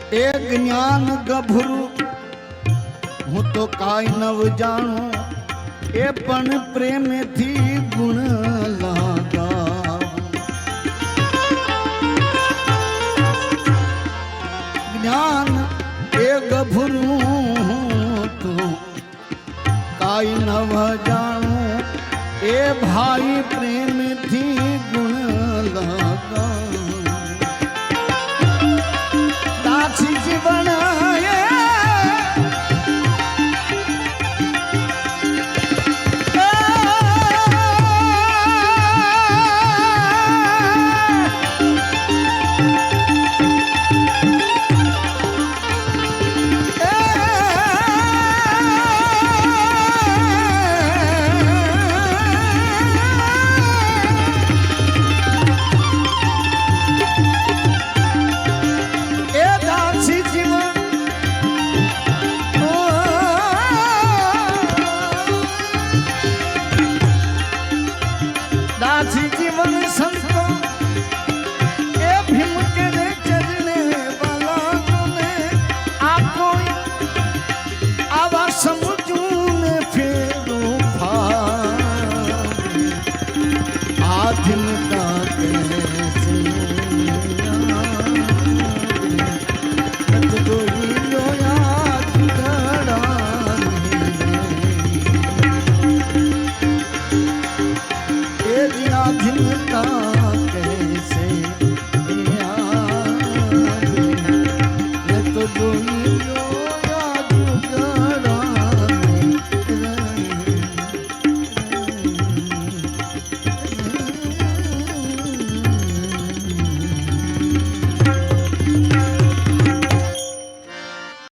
એ જ્ઞાન ગભરું હું તો કાંઈ નવ જાણું એ પણ પ્રેમથી ગુણ લાગા જ્ઞાન એ ગભરું તો કાંઈ નવ જાણું એ ભાઈ પ્રેમથી ગુણ લાગા